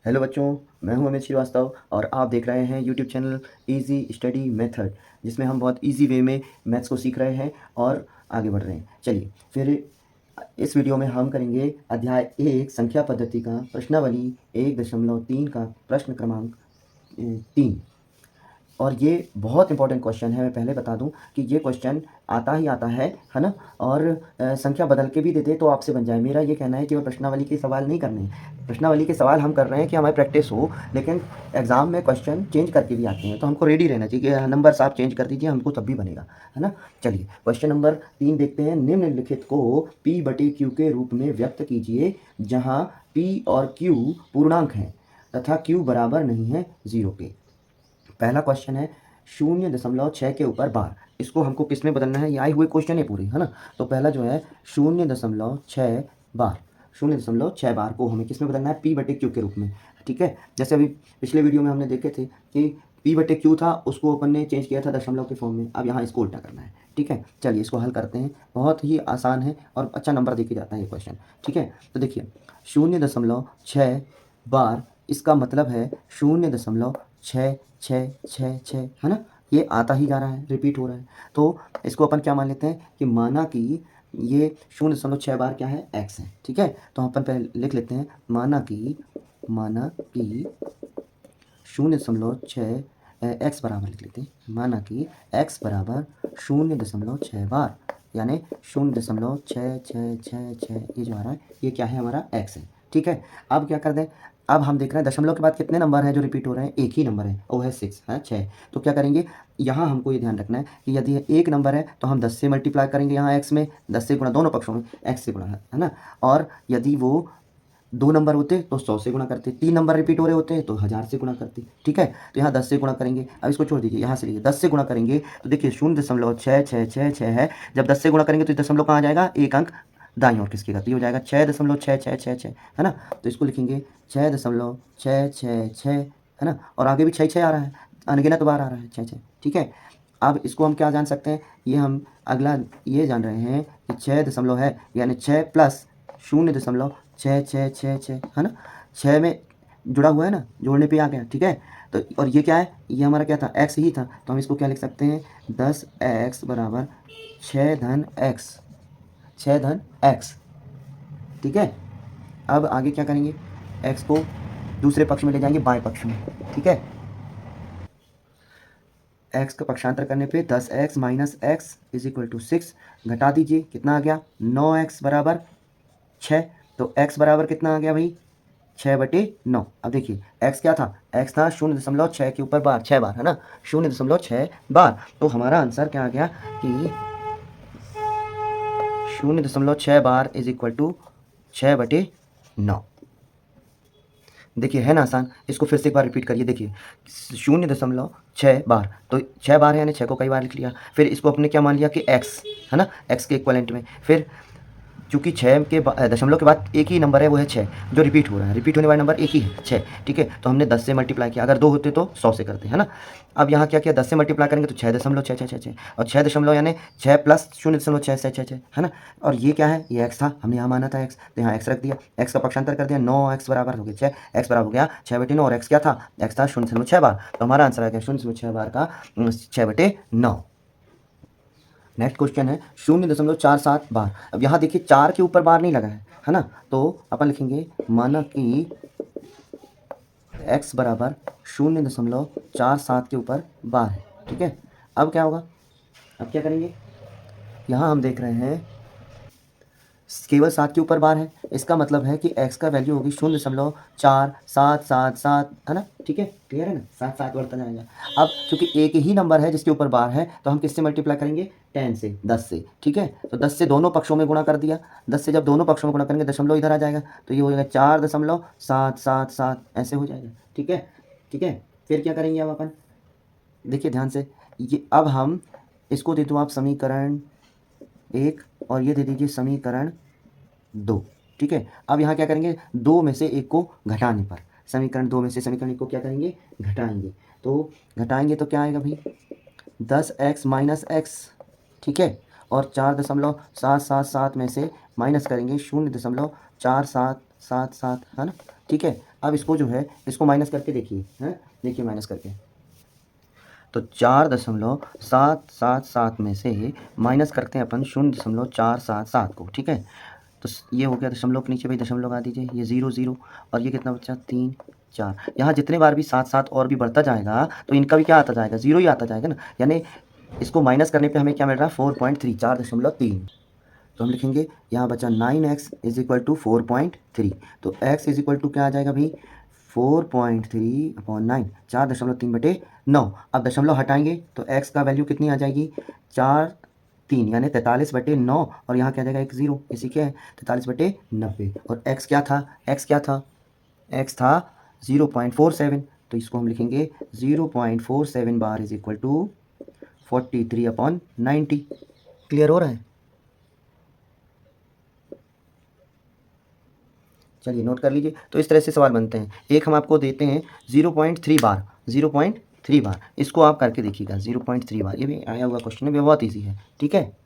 Hello बच्चों, मैं हूं अमित श्रीवास्तव और आप देख रहे हैं YouTube channel easy study method, जिसमें हम बहुत इजी वे में मैथ्स को सीख रहे हैं और आगे बढ़ रहे हैं। चलिए फिर इस वीडियो में हम करेंगे अध्याय 1 संख्या पद्धति का प्रश्नावली 1.3 का प्रश्न क्रमांक 3। और ये बहुत इंपॉर्टेंट क्वेश्चन है। मैं पहले बता दूं कि ये क्वेश्चन आता ही आता है ना। और संख्या बदल के भी देते तो आपसे बन जाए। मेरा ये कहना है कि वह प्रश्नावली के सवाल नहीं करने हैं। प्रश्नावली के सवाल हम कर रहे हैं कि हमारी प्रैक्टिस हो, लेकिन एग्ज़ाम में क्वेश्चन चेंज करके भी आते हैं, तो हमको रेडी रहना चाहिए कि नंबर आप चेंज कर दीजिए, हमको तब भी बनेगा, है ना। चलिए क्वेश्चन नंबर 3 देखते हैं। निम्नलिखित को P/Q के रूप में व्यक्त कीजिए, जहाँ P और Q पूर्णांक हैं तथा Q बराबर नहीं है 0 के। पहला क्वेश्चन है 0.6 के ऊपर बार। इसको हमको किस में बदलना है? ये आए हुए क्वेश्चन है पूरे, है ना। तो पहला जो है 0.6 बार, 0.6 बार को हमें किस में बदलना है? P/Q के रूप में, ठीक है। जैसे अभी पिछले वीडियो में हमने देखे थे कि P/Q था, उसको अपन ने चेंज किया था दशमलव के फॉर्म में। अब यहाँ इसको उल्टा करना है, ठीक है। चलिए इसको हल करते हैं। बहुत ही आसान है और अच्छा नंबर देके जाता है ये क्वेश्चन, ठीक है। तो देखिए 0.6 बार, इसका मतलब है 0.66666, है ना। ये आता ही जा रहा है, रिपीट हो रहा है। तो इसको अपन क्या मान लेते हैं कि माना कि ये 0.6 बार क्या है? एक्स है, ठीक है। तो अपन पहले लिख लेते हैं माना कि 0.6 एक्स बराबर लिख लेते हैं। माना कि एक्स बराबर 0.6 बार, यानी 0.6666, ये जो आ रहा है ये क्या है? हमारा एक्स है, ठीक है। अब क्या कर दें? अब हम देख रहे हैं दशमलव के बाद कितने नंबर हैं जो रिपीट हो रहे हैं? एक ही नंबर है, वो है 6, है 6। तो क्या करेंगे? यहाँ हमको ये ध्यान रखना है कि यदि एक नंबर है तो हम 10 से मल्टीप्लाई करेंगे, यहाँ एक्स में 10 से गुणा, दोनों पक्षों में एक्स से गुणा, है ना। और यदि वो 2 नंबर होते तो 100 से गुणा करते, 3 नंबर रिपीट हो रहे होते हैं तो 1000 से गुणा करते, ठीक है। तो यहाँ 10 से गुणा करेंगे। अब इसको छोड़ दीजिए, यहाँ से लीजिए 10 से गुणा करेंगे तो देखिए 0.6666 है। जब 10 से गुणा करेंगे तो दशमलव कहाँ जाएगा? एक अंक दाईं ओर खिसकेगा, तो ये हो जाएगा 6.6666, है ना। तो इसको लिखेंगे 6.666, है ना। और आगे भी 6 आ रहा है, अनगिनत बार आ रहा है 6, ठीक है। अब इसको हम क्या जान सकते हैं? ये हम अगला ये जान रहे हैं कि 6 दशमलव है, यानी 6 प्लस 0.666, है ना। 6 में जुड़ा हुआ है ना, जोड़ने पे आ गया, ठीक है। तो और ये क्या है? ये हमारा क्या था? एक्स ही था। तो हम इसको क्या लिख सकते हैं? 10x बराबर 6 धन x, 6 धन x, ठीक है। अब आगे क्या करेंगे? x को दूसरे पक्ष में ले जाएंगे, बाएं पक्ष में, ठीक है। x का पक्षांतर करने पे 10x minus X is equal to 6, घटा दीजिए, कितना आ गया? 9x बराबर 6। तो x बराबर कितना आ गया भाई? 6/9। अब देखिए x क्या था? x था 0.6 के ऊपर बार, 6 बार, है ना, 0.6 बार। तो हमारा आंसर क्या आ गया कि 0.6 बार इज इक्वल टू 6/9। देखिए है ना आसान। इसको फिर से एक बार रिपीट करिए। देखिए 0.6 बार, तो 6 बार है यानी 6 को कई बार लिख लिया। फिर इसको अपने क्या मान लिया कि x, है ना, x के इक्वलेंट में। फिर चूँकि 6 के दशमलव के बाद एक ही नंबर है, वो है 6, जो रिपीट हो रहा है। रिपीट होने वाला नंबर एक ही है, 6, ठीक है। तो हमने 10 से मल्टीप्लाई किया, अगर 2 होते तो 100 से करते, है ना। अब यहाँ क्या किया? 10 से मल्टीप्लाई करेंगे तो 6.666, और 6 दशमलव यानी 6 प्लस 0.666, है ना। और ये क्या है? ये एक्स था, हमने यहाँ माना था एक्स, तो यहाँ एक्स रख दिया, एक्स का पक्षांतर कर दिया, 9x बराबर हो गया 6, एक्स बराबर हो गया 6/9। और एक्स क्या था? एक्स था 0.6 बार। तो हमारा आंसर आ गया 0.6 बार का 6/9। नेक्स्ट क्वेश्चन है 0.47 बार। अब यहाँ देखिए 4 के ऊपर बार नहीं लगा है ना। तो अपन लिखेंगे माना कि x बराबर 0.47 के ऊपर बार है, ठीक है। अब क्या होगा? अब क्या करेंगे? यहाँ हम देख रहे हैं केवल 7 के ऊपर बार है, इसका मतलब है कि x का वैल्यू होगी 0.4777, है ना, ठीक है। क्लियर है ना? 7 7 बढ़ता जाएगा। अब चूंकि एक ही नंबर है जिसके ऊपर बार है, तो हम किससे मल्टीप्लाई करेंगे? 10 से, 10 से, ठीक है। तो 10 से दोनों पक्षों में गुणा कर दिया। 10 से जब दोनों पक्षों में गुणा करेंगे दशमलव इधर आ जाएगा, तो ये हो जाएगा 4.777, ऐसे हो जाएगा, ठीक है, ठीक है। फिर क्या करेंगे अब अपन? देखिए ध्यान से, ये अब हम इसको दे दो आप समीकरण 1 और ये दे दीजिए समीकरण 2, ठीक है। अब यहाँ क्या करेंगे? 2 में से 1 को घटाने पर, समीकरण 2 में से समीकरण 1 को क्या करेंगे? घटाएंगे। तो घटाएंगे तो क्या आएगा भाई? 10x माइनस एक्स, ठीक है। और 4.777 में से माइनस करेंगे 0.4777, है ना, ठीक है। अब इसको जो है इसको माइनस करके देखिए, हैं, देखिए माइनस करके, तो 4.777 में से माइनस करते हैं अपन 0.477 को, ठीक है। तो ये हो गया दशमलव के नीचे भाई दशमलव लगा दीजिए, ये 0 0 और ये कितना बचा 3 4। यहाँ जितने बार भी 7 7 और भी बढ़ता जाएगा तो इनका भी क्या आता जाएगा, 0 ही आता जाएगा ना, यानी इसको माइनस करने पे हमें क्या मिल रहा है 4.3, 4.3। तो हम लिखेंगे यहाँ बचा 9x इज इक्वल टू 4.3, तो x इज इक्वल टू क्या आ जाएगा भाई 4.3/9, 4.3/9। अब दशमलव हटाएंगे तो x का वैल्यू कितनी आ जाएगी 4 3 यानी 43/9, और यहाँ क्या आ जाएगा एक 0, इसी क्या है 43/90। और x क्या था, x क्या था, x था 0.47, तो इसको हम लिखेंगे 0.47 bar is equal to 43/90। Clear हो रहा है? चलिए नोट कर लीजिए। तो इस तरह से सवाल बनते हैं। एक हम आपको देते हैं 0.3 बार, 0.3 बार, इसको आप करके देखिएगा 0.3 बार, ये भी आया हुआ क्वेश्चन है, बहुत ईजी है, ठीक है।